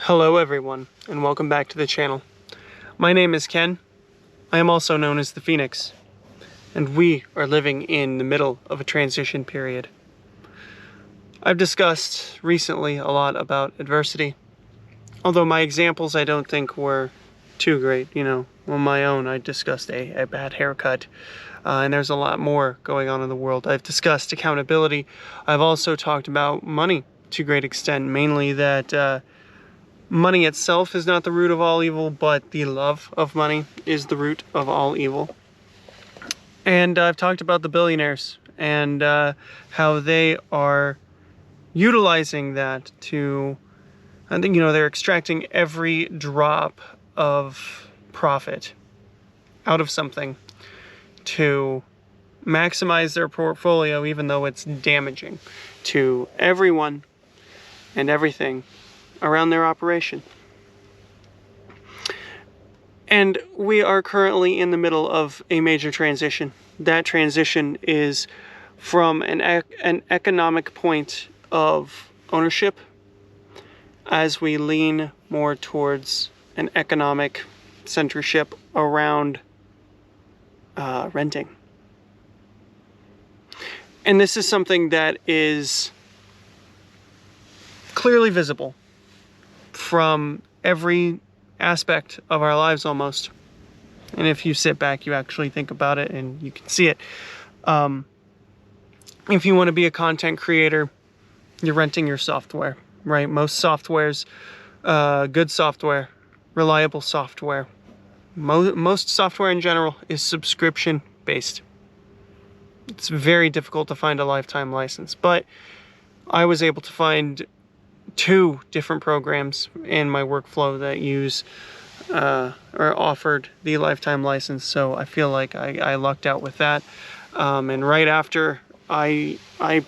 Hello everyone, and welcome back to the channel. My name is Ken. I am also known as the Phoenix, and we are living in the middle of a transition period. I've discussed recently a lot about adversity, although my examples I don't think were too great. On my own I discussed a bad haircut, and there's a lot more going on in the world. I've discussed accountability. I've also talked about money to a great extent, mainly that money itself is not the root of all evil, but the love of money is the root of all evil. And I've talked about the billionaires and how they are utilizing that to, I think, they're extracting every drop of profit out of something to maximize their portfolio, even though it's damaging to everyone and everything around their operation. And we are currently in the middle of a major transition. That transition is from an economic point of ownership as we lean more towards an economic censorship around renting. And this is something that is clearly visible from every aspect of our lives almost. And if you sit back, you actually think about it and you can see it. If you want to be a content creator, you're renting your software, right? Most softwares, good software, reliable software, most software in general is subscription based. It's very difficult to find a lifetime license, but I was able to find 2 different programs in my workflow that use or offered the lifetime license, so I feel like I lucked out with that. And right after I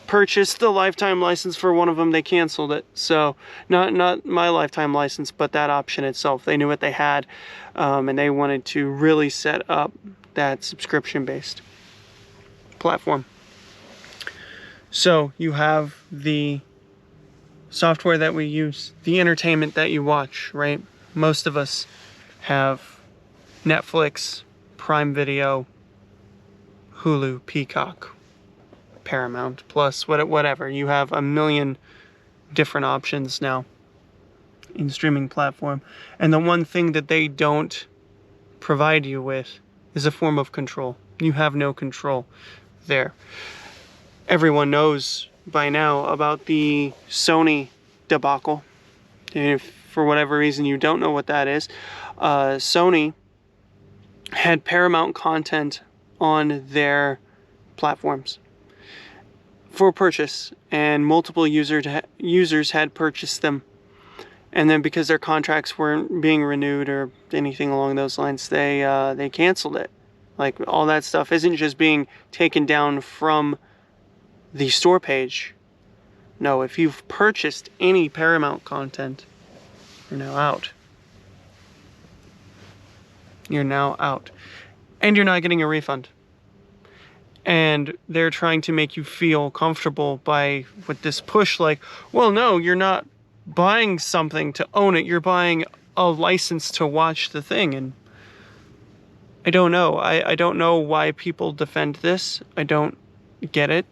purchased the lifetime license for one of them, they canceled it. So not my lifetime license, but that option itself. They knew what they had, and they wanted to really set up that subscription-based platform. So you have the software that we use, the entertainment that you watch, right? Most of us have Netflix, Prime Video, Hulu, Peacock, Paramount, Plus, whatever. You have a million different options now in streaming platform. And the one thing that they don't provide you with is a form of control. You have no control there. Everyone knows by now about the Sony debacle. And if for whatever reason you don't know what that is, Sony had Paramount content on their platforms for purchase, and multiple users had purchased them, and then because their contracts weren't being renewed or anything along those lines, they canceled it. Like, all that stuff isn't just being taken down from the store page. No, if you've purchased any Paramount content, you're now out. You're now out. And you're not getting a refund. And they're trying to make you feel comfortable with this push, like, well, no, you're not buying something to own it. You're buying a license to watch the thing. And I don't know. I don't know why people defend this. I don't get it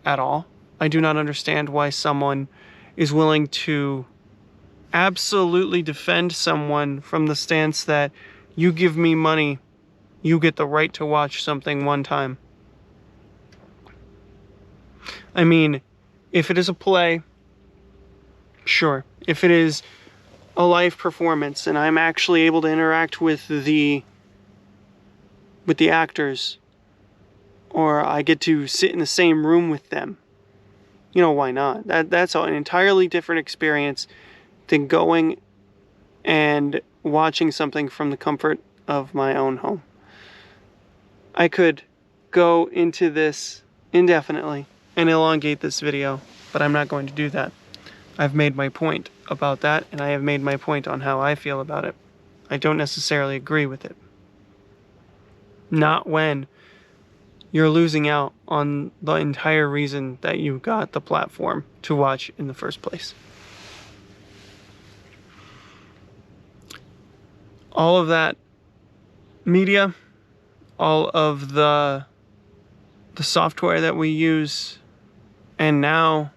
at all. I do not understand why someone is willing to absolutely defend someone from the stance that you give me money, you get the right to watch something one time. I mean, if it is a play, sure. If it is a live performance and I'm actually able to interact with the actors, or I get to sit in the same room with them, why not? That's an entirely different experience than going and watching something from the comfort of my own home. I could go into this indefinitely and elongate this video, but I'm not going to do that. I've made my point about that, and I have made my point on how I feel about it. I don't necessarily agree with it. Not when you're losing out on the entire reason that you got the platform to watch in the first place. all of that media, all of the software that we use, and now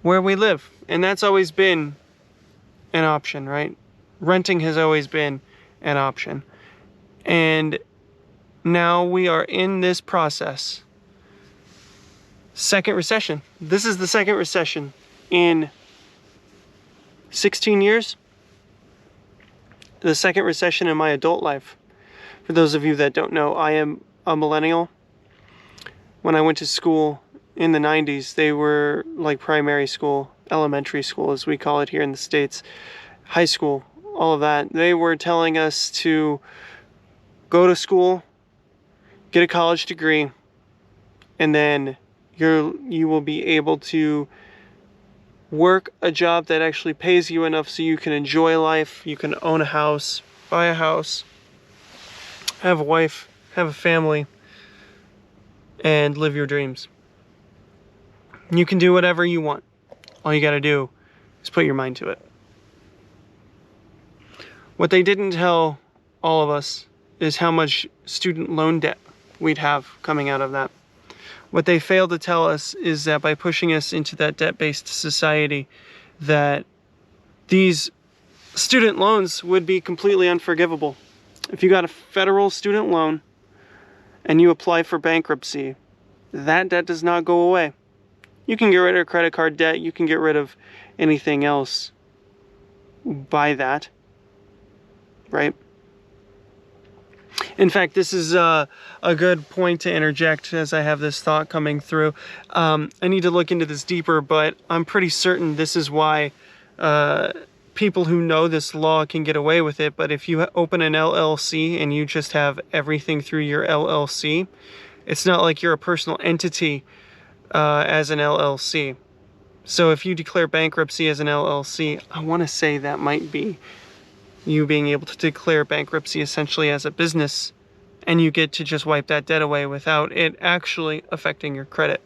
where we live. And that's always been an option, right? Renting has always been an option. And now we are in this process. Second recession. This is the second recession in 16 years. The second recession in my adult life. For those of you that don't know, I am a millennial. When I went to school in the 90s, they were like primary school, elementary school as we call it here in the States, high school, all of that. They were telling us to go to school, get a college degree, and then you will be able to work a job that actually pays you enough so you can enjoy life, you can own a house, buy a house, have a wife, have a family, and live your dreams. You can do whatever you want. All you gotta do is put your mind to it. What they didn't tell all of us is how much student loan debt we'd have coming out of that. What they failed to tell us is that by pushing us into that debt-based society, that these student loans would be completely unforgivable. If you got a federal student loan and you apply for bankruptcy, that debt does not go away. You can get rid of credit card debt, you can get rid of anything else by that, right? In fact, this is a good point to interject as I have this thought coming through. I need to look into this deeper, but I'm pretty certain this is why people who know this law can get away with it. But if you open an LLC and you just have everything through your LLC, it's not like you're a personal entity as an LLC. So if you declare bankruptcy as an LLC, I want to say that might be you being able to declare bankruptcy essentially as a business, and you get to just wipe that debt away without it actually affecting your credit.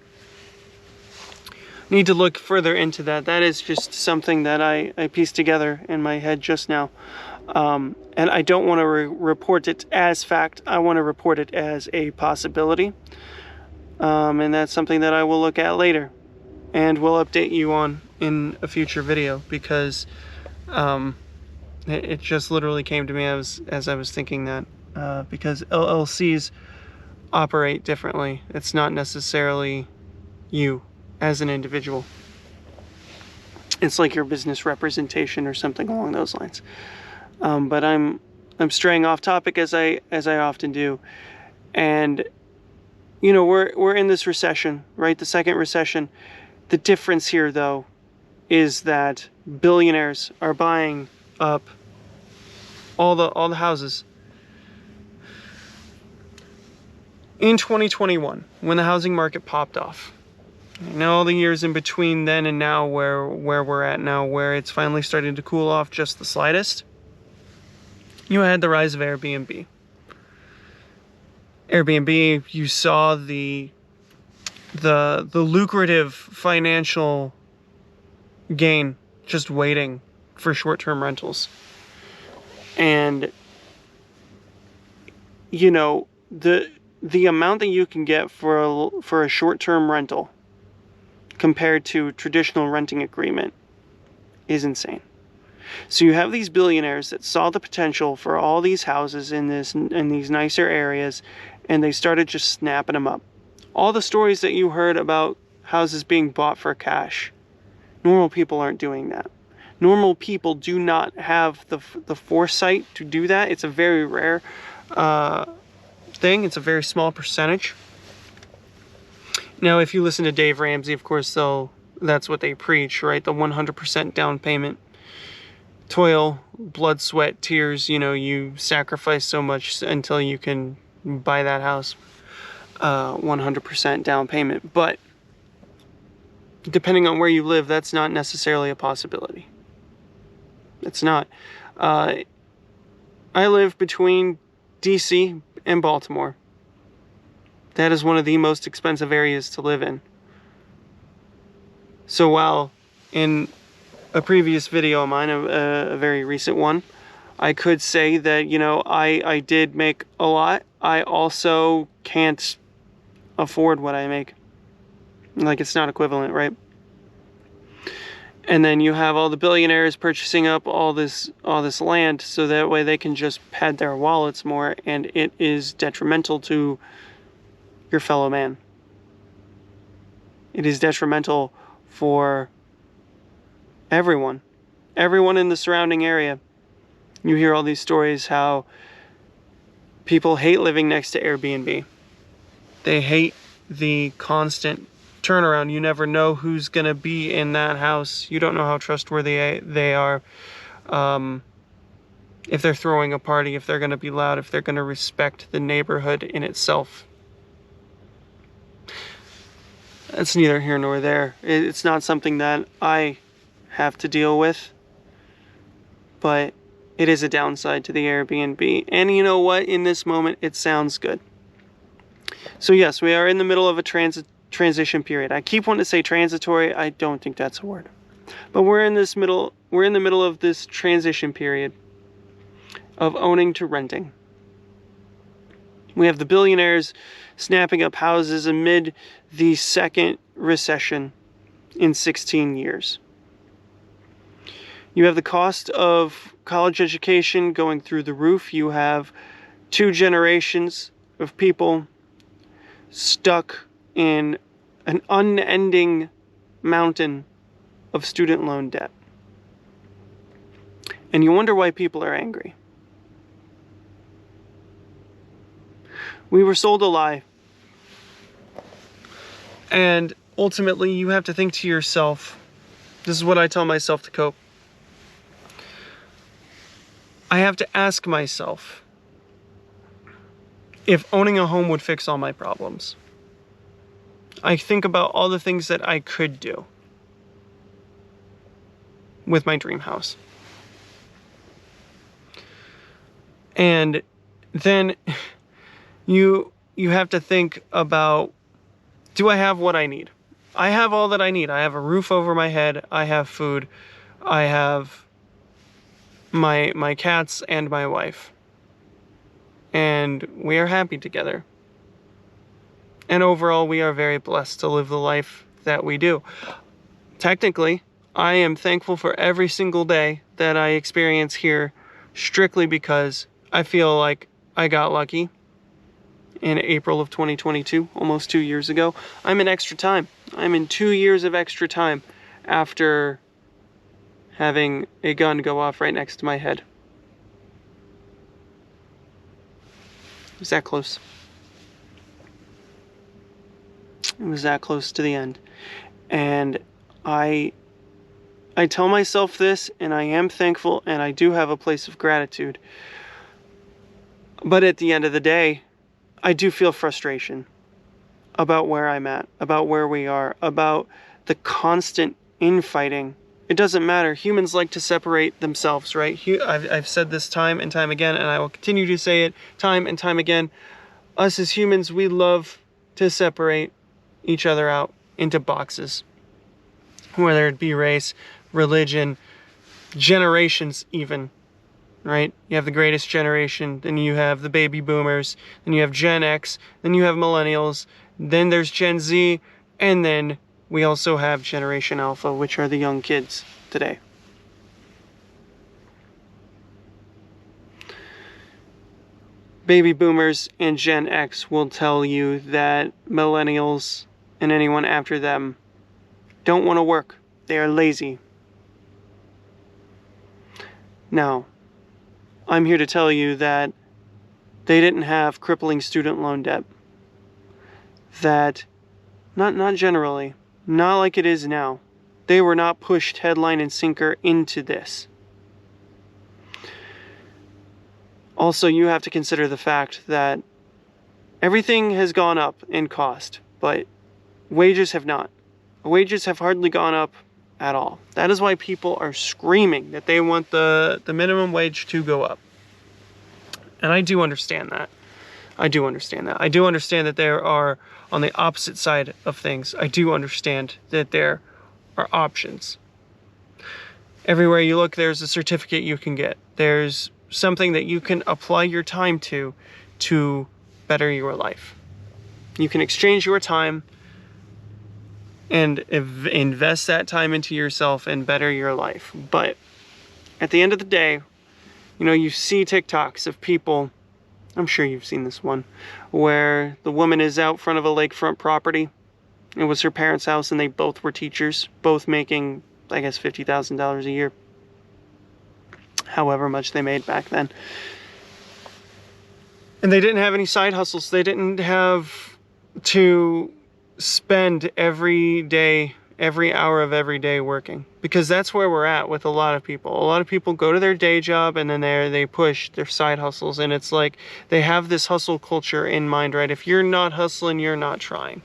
Need to look further into that. That is just something that I pieced together in my head just now. And I don't want to report it as fact. I want to report it as a possibility. And that's something that I will look at later. And will update you on in a future video, because it just literally came to me as I was thinking that. Because LLCs operate differently. It's not necessarily you as an individual. It's like your business representation or something along those lines. But I'm straying off topic as I often do. And you know, we're in this recession, right? The second recession. The difference here, though, is that billionaires are buying up all the houses. In 2021, when the housing market popped off, you know, all the years in between then and now, where we're at now, where it's finally starting to cool off just the slightest, you had the rise of Airbnb. Airbnb, you saw the lucrative financial gain just waiting for short-term rentals. And you know, the amount that you can get for a short-term rental compared to traditional renting agreement is insane. So you have these billionaires that saw the potential for all these houses in these nicer areas, and they started just snapping them up. All the stories that you heard about houses being bought for cash, normal people aren't doing that. Normal people do not have the foresight to do that. It's a very rare thing. It's a very small percentage. Now, if you listen to Dave Ramsey, of course, that's what they preach, right? The 100% down payment. Toil, blood, sweat, tears, you know, you sacrifice so much until you can buy that house. 100% down payment. But depending on where you live, that's not necessarily a possibility. It's not. I live between DC and Baltimore. That is one of the most expensive areas to live in. So while in a previous video of mine, a very recent one, I could say that, you know, I did make a lot. I also can't afford what I make. Like, it's not equivalent, right? And then you have all the billionaires purchasing up all this land so that way they can just pad their wallets more, and it is detrimental to your fellow man. It is detrimental for everyone in the surrounding area. You hear all these stories how people hate living next to Airbnb. They hate the constant turnaround. You never know who's going to be in that house. You don't know how trustworthy they are. If they're throwing a party, if they're going to be loud, if they're going to respect the neighborhood in itself. That's neither here nor there. It's not something that I have to deal with, but it is a downside to the Airbnb. And you know what? In this moment, it sounds good. So yes, we are in the middle of a transition period. I keep wanting to say transitory. I don't think that's a word. But we're in the middle of this transition period of owning to renting. We have the billionaires snapping up houses amid the second recession in 16 years. You have the cost of college education going through the roof. You have 2 generations of people stuck in an unending mountain of student loan debt. And you wonder why people are angry. We were sold a lie. And ultimately, you have to think to yourself, this is what I tell myself to cope. I have to ask myself if owning a home would fix all my problems. I think about all the things that I could do with my dream house. And then you have to think about, do I have what I need? I have all that I need. I have a roof over my head. I have food. I have my cats and my wife. And we are happy together. And overall, we are very blessed to live the life that we do. Technically, I am thankful for every single day that I experience here, strictly because I feel like I got lucky. In April of 2022, almost 2 years ago, I'm in extra time. I'm in 2 years of extra time after having a gun go off right next to my head. It was that close. It was that close to the end. And I tell myself this, and I am thankful, and I do have a place of gratitude. But at the end of the day, I do feel frustration about where I'm at, about where we are, about the constant infighting. It doesn't matter. Humans like to separate themselves, right? I've said this time and time again, and I will continue to say it time and time again. Us as humans, we love to separate each other out into boxes, whether it be race, religion, generations even. Right? You have the greatest generation, then you have the baby boomers, then you have Gen X, then you have millennials, then there's Gen Z, and then we also have Generation Alpha, which are the young kids today. Baby boomers and Gen X will tell you that millennials and anyone after them don't want to work. They are lazy. Now, I'm here to tell you that they didn't have crippling student loan debt. That, not generally, not like it is now. They were not pushed headline and sinker into this. Also, you have to consider the fact that everything has gone up in cost, but wages have not. Wages have hardly gone up at all. That is why people are screaming that they want the minimum wage to go up. And I do understand that. I do understand that there are, on the opposite side of things, I do understand that there are options. Everywhere you look, there's a certificate you can get. There's something that you can apply your time to better your life. You can exchange your time and invest that time into yourself and better your life. But at the end of the day, you know, you see TikToks of people, I'm sure you've seen this one, where the woman is out front of a lakefront property. It was her parents' house and they both were teachers, both making, I guess, $50,000 a year. However much they made back then. And they didn't have any side hustles. They didn't have to spend every day, every hour of every day working. Because that's where we're at with a lot of people. A lot of people go to their day job and then they push their side hustles. And it's like they have this hustle culture in mind, right? If you're not hustling, you're not trying.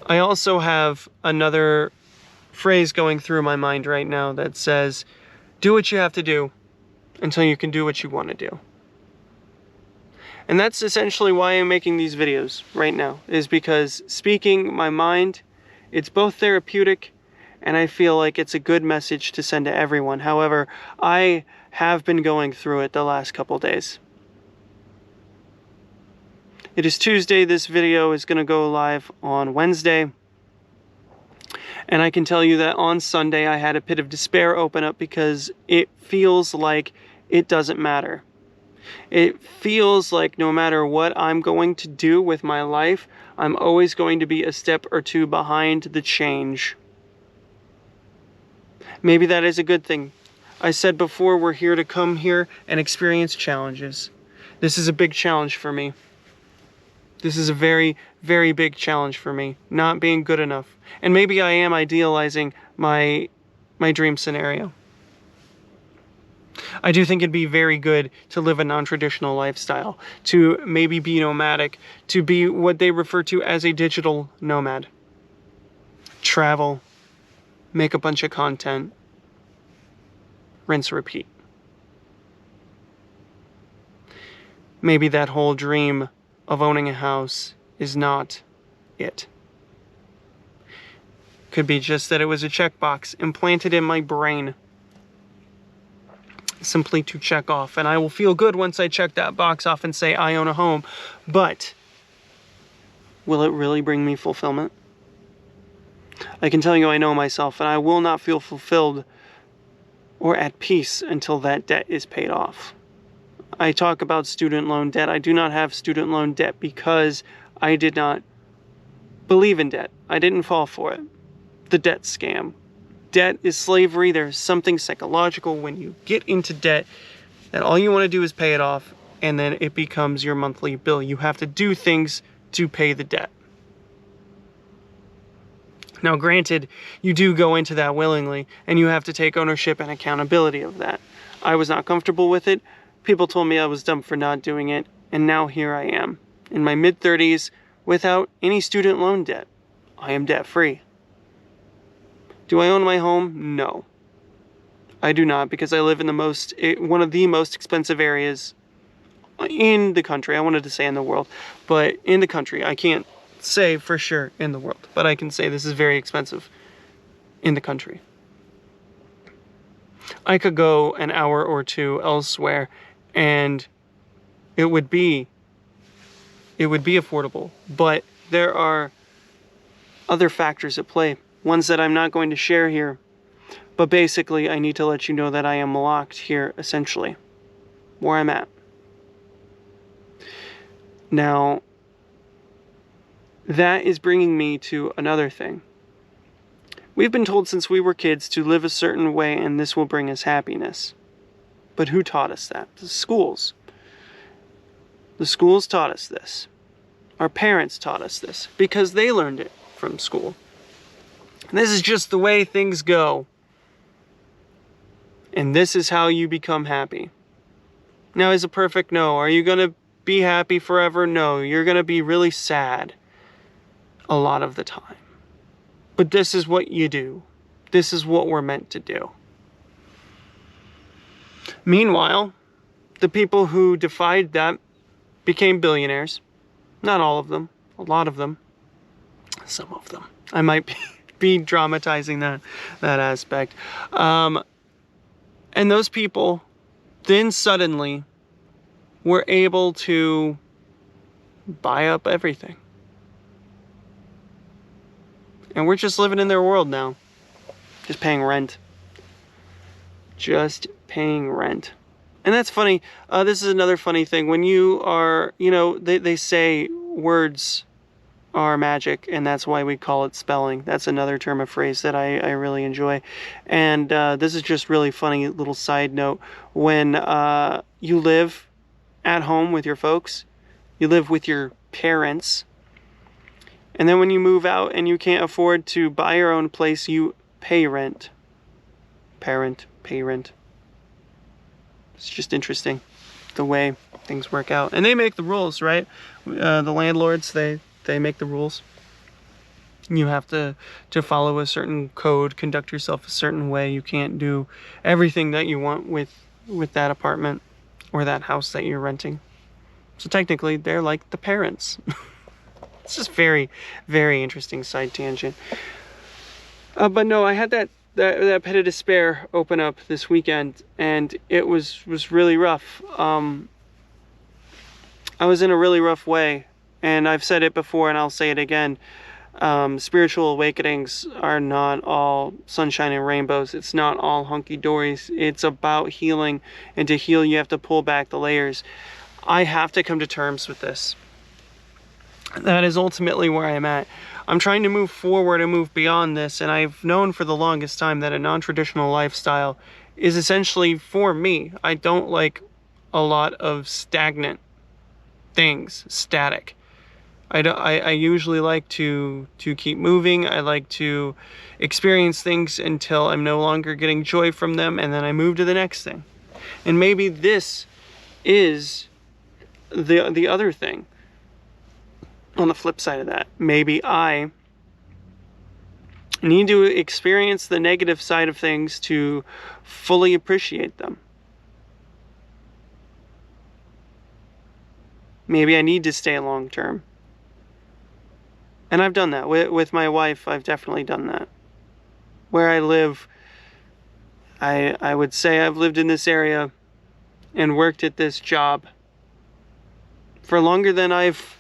I also have another phrase going through my mind right now that says, do what you have to do until you can do what you want to do. And that's essentially why I'm making these videos right now, is because speaking my mind, it's both therapeutic and I feel like it's a good message to send to everyone. However, I have been going through it the last couple days. It is Tuesday. This video is going to go live on Wednesday. And I can tell you that on Sunday I had a pit of despair open up because it feels like it doesn't matter. It feels like no matter what I'm going to do with my life, I'm always going to be a step or two behind the change. Maybe that is a good thing. I said before, we're here to come here and experience challenges. This is a big challenge for me. This is a very, very big challenge for me, not being good enough. And maybe I am idealizing my dream scenario. I do think it'd be very good to live a non-traditional lifestyle, to maybe be nomadic, to be what they refer to as a digital nomad. Travel, make a bunch of content, rinse, repeat. Maybe that whole dream of owning a house is not it. Could be just that it was a checkbox implanted in my brain simply to check off, and I will feel good once I check that box off and say I own a home. But will it really bring me fulfillment? I can tell you I know myself, and I will not feel fulfilled or at peace until that debt is paid off. I talk about student loan debt. I do not have student loan debt because I did not believe in debt. I didn't fall for it. The debt scam. Debt is slavery. There's something psychological when you get into debt that all you want to do is pay it off, and then it becomes your monthly bill. You have to do things to pay the debt. Now, granted, you do go into that willingly, and you have to take ownership and accountability of that. I was not comfortable with it. People told me I was dumb for not doing it, and now here I am, in my mid-30s, without any student loan debt. I am debt-free. Do I own my home? No. I do not, because I live in one of the most expensive areas in the country. I wanted to say in the world, but in the country. I can't say for sure in the world, but I can say this is very expensive in the country. I could go an hour or two elsewhere and it would be affordable, but there are other factors at play, ones that I'm not going to share here. But basically, I need to let you know that I am locked here, essentially, where I'm at. Now, that is bringing me to another thing. We've been told since we were kids to live a certain way and this will bring us happiness. But who taught us that? The schools. The schools taught us this. Our parents taught us this because they learned it from school. And this is just the way things go. And this is how you become happy. Now, is it perfect? No. Are you going to be happy forever? No. You're going to be really sad a lot of the time. But this is what you do. This is what we're meant to do. Meanwhile, the people who defied that became billionaires. Not all of them. A lot of them. Some of them. I might be dramatizing that aspect. And those people then suddenly were able to buy up everything. And we're just living in their world now. Just paying rent. Just paying rent. And that's funny. This is another funny thing. When you are, they say words are magic, and that's why we call it spelling. That's another term of phrase that I really enjoy. And this is just really funny little side note. When you live at home with your folks, you live with your parents, and then when you move out and you can't afford to buy your own place, you pay rent. Parent, pay rent. It's just interesting the way things work out. And they make the rules, right? The landlords, they make the rules. You have to follow a certain code, conduct yourself a certain way. You can't do everything that you want with that apartment or that house that you're renting. So technically, they're like the parents. It's just very, very interesting side tangent. But no, I had that pit of despair open up this weekend, and it was really rough. I was in a really rough way, and I've said it before and I'll say it again. Spiritual awakenings are not all sunshine and rainbows. It's not all hunky-dories. It's about healing, and to heal you have to pull back the layers. I have to come to terms with this. That is ultimately where I'm at. I'm trying to move forward and move beyond this, and I've known for the longest time that a non-traditional lifestyle is essentially for me. I don't like a lot of stagnant things, static. I usually like to keep moving. I like to experience things until I'm no longer getting joy from them, and then I move to the next thing. And maybe this is the other thing. On the flip side of that, maybe I need to experience the negative side of things to fully appreciate them. Maybe I need to stay long term. And I've done that. With my wife, I've definitely done that. Where I live, I would say I've lived in this area and worked at this job for longer than I've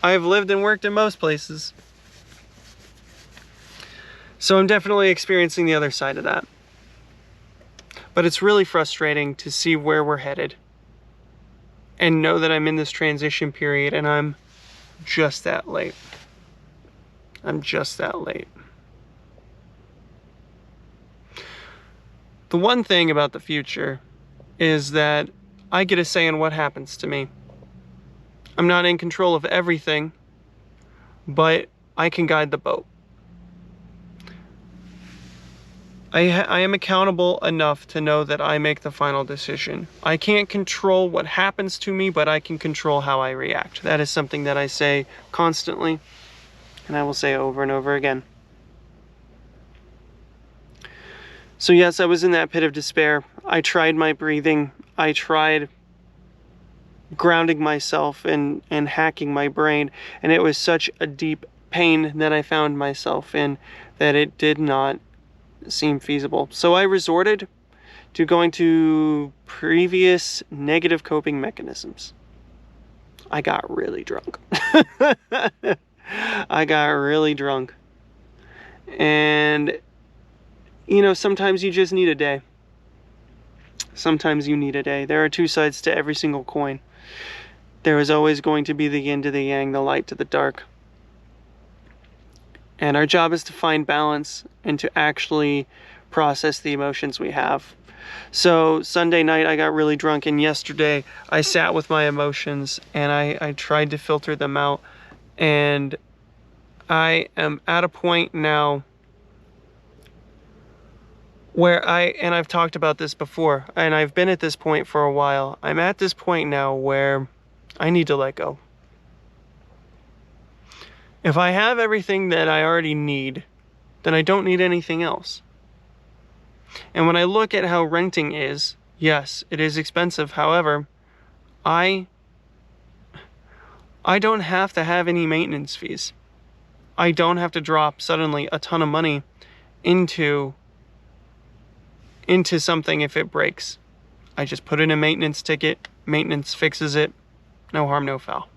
lived and worked in most places. So I'm definitely experiencing the other side of that. But it's really frustrating to see where we're headed and know that I'm in this transition period, and I'm just that late. I'm just that late. The one thing about the future is that I get a say in what happens to me. I'm not in control of everything, but I can guide the boat. I am accountable enough to know that I make the final decision. I can't control what happens to me, but I can control how I react. That is something that I say constantly, and I will say over and over again. So yes, I was in that pit of despair. I tried my breathing. I tried grounding myself and hacking my brain, and it was such a deep pain that I found myself in that it did not seem feasible. So I resorted to going to previous negative coping mechanisms. I got really drunk. I got really drunk. And sometimes you just need a day. Sometimes you need a day. There are two sides to every single coin. There is always going to be the yin to the yang, the light to the dark. And our job is to find balance and to actually process the emotions we have. So Sunday night I got really drunk, and yesterday I sat with my emotions and I tried to filter them out. And I am at a point now where I've talked about this before, and I've been at this point for a while. I'm at this point now where I need to let go. If I have everything that I already need, then I don't need anything else. And when I look at how renting is, yes, it is expensive. However, I don't have to have any maintenance fees. I don't have to drop suddenly a ton of money into into something if it breaks. I just put in a maintenance ticket, maintenance fixes it, no harm, no foul.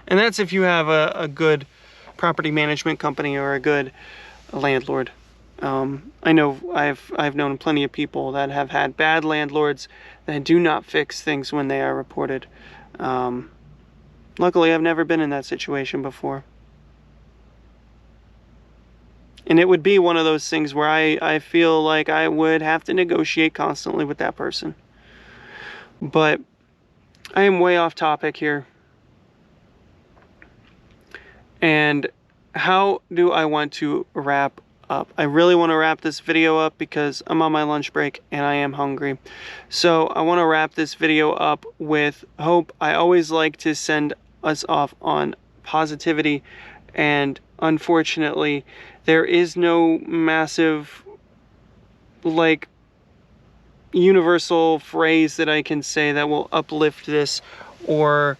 And that's if you have a good property management company or a good landlord. I know I've known plenty of people that have had bad landlords that do not fix things when they are reported. Luckily, I've never been in that situation before. And it would be one of those things where I feel like I would have to negotiate constantly with that person. But I am way off topic here. And how do I want to wrap up? I really want to wrap this video up because I'm on my lunch break and I am hungry. So I want to wrap this video up with hope. I always like to send us off on positivity, and unfortunately there is no massive like universal phrase that I can say that will uplift this or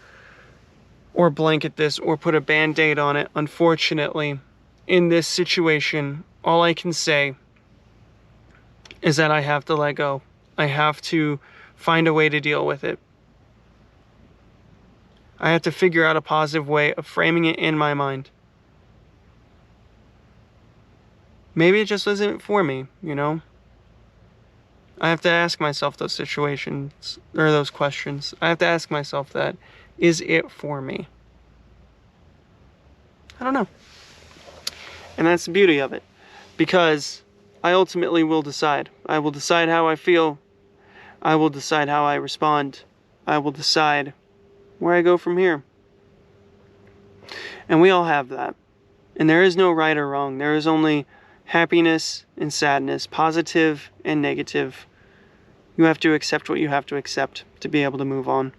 blanket this or put a band-aid on it. Unfortunately, in this situation, all I can say is that I have to let go. I have to find a way to deal with it. I have to figure out a positive way of framing it in my mind. Maybe it just isn't for me, you know? I have to ask myself those situations, or those questions. I have to ask myself that. Is it for me? I don't know. And that's the beauty of it. Because I ultimately will decide. I will decide how I feel. I will decide how I respond. I will decide where I go from here. And we all have that. And there is no right or wrong. There is only happiness and sadness, positive and negative. You have to accept what you have to accept to be able to move on.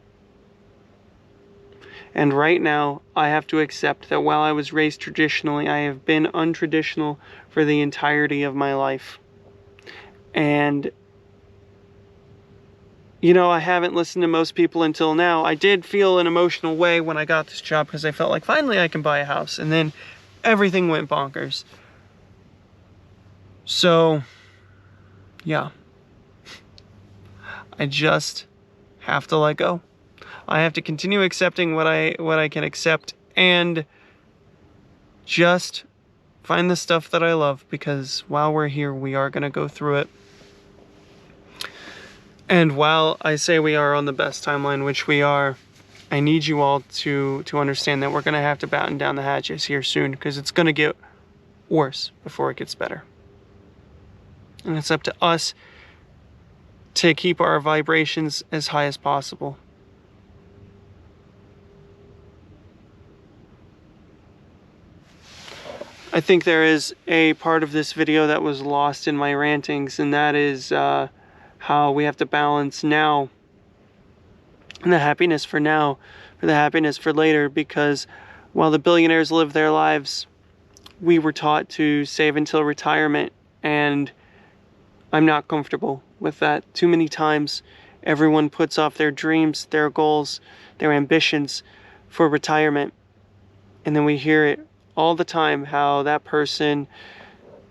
And right now, I have to accept that while I was raised traditionally, I have been untraditional for the entirety of my life. And, you know, I haven't listened to most people until now. I did feel an emotional way when I got this job because I felt like finally I can buy a house. And then everything went bonkers. So, yeah. I just have to let go. I have to continue accepting what I can accept and just find the stuff that I love, because while we're here, we are going to go through it. And while I say we are on the best timeline, which we are, I need you all to understand that we're going to have to batten down the hatches here soon, because it's going to get worse before it gets better. And it's up to us to keep our vibrations as high as possible. I think there is a part of this video that was lost in my rantings, and that is how we have to balance now and the happiness for now for the happiness for later, because while the billionaires live their lives, we were taught to save until retirement, and I'm not comfortable with that. Too many times everyone puts off their dreams, their goals, their ambitions for retirement, and then we hear it all the time how that person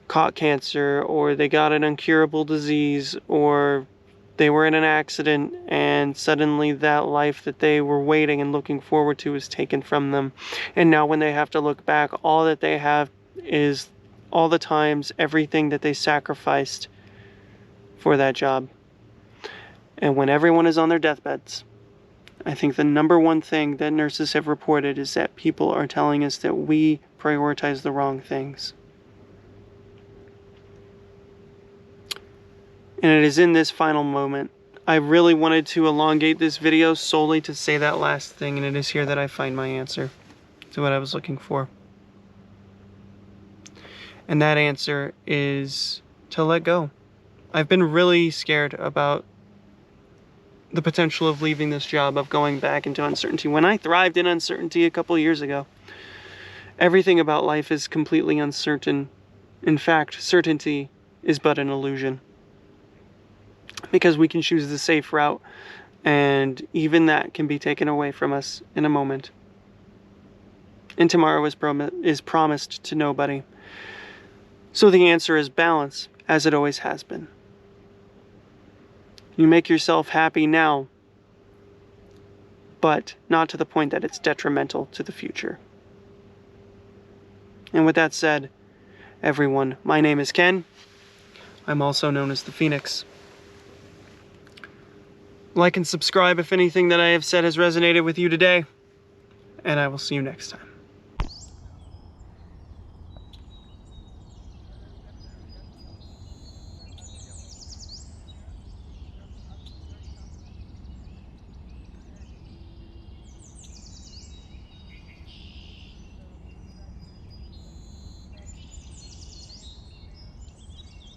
caught cancer, or they got an incurable disease, or they were in an accident and suddenly that life that they were waiting and looking forward to is taken from them. And now when they have to look back, all that they have is all the times, everything that they sacrificed for that job. And when everyone is on their deathbeds, I think the number one thing that nurses have reported is that people are telling us that we prioritize the wrong things. And it is in this final moment. I really wanted to elongate this video solely to say that last thing, and it is here that I find my answer to what I was looking for. And that answer is to let go. I've been really scared about the potential of leaving this job, of going back into uncertainty. When I thrived in uncertainty a couple years ago, everything about life is completely uncertain. In fact, certainty is but an illusion, because we can choose the safe route, and even that can be taken away from us in a moment. And tomorrow is promised to nobody. So the answer is balance. as it always has been. You make yourself happy now, but not to the point that it's detrimental to the future. And with that said, everyone, my name is Ken. I'm also known as the Phoenix. Like and subscribe if anything that I have said has resonated with you today, and I will see you next time.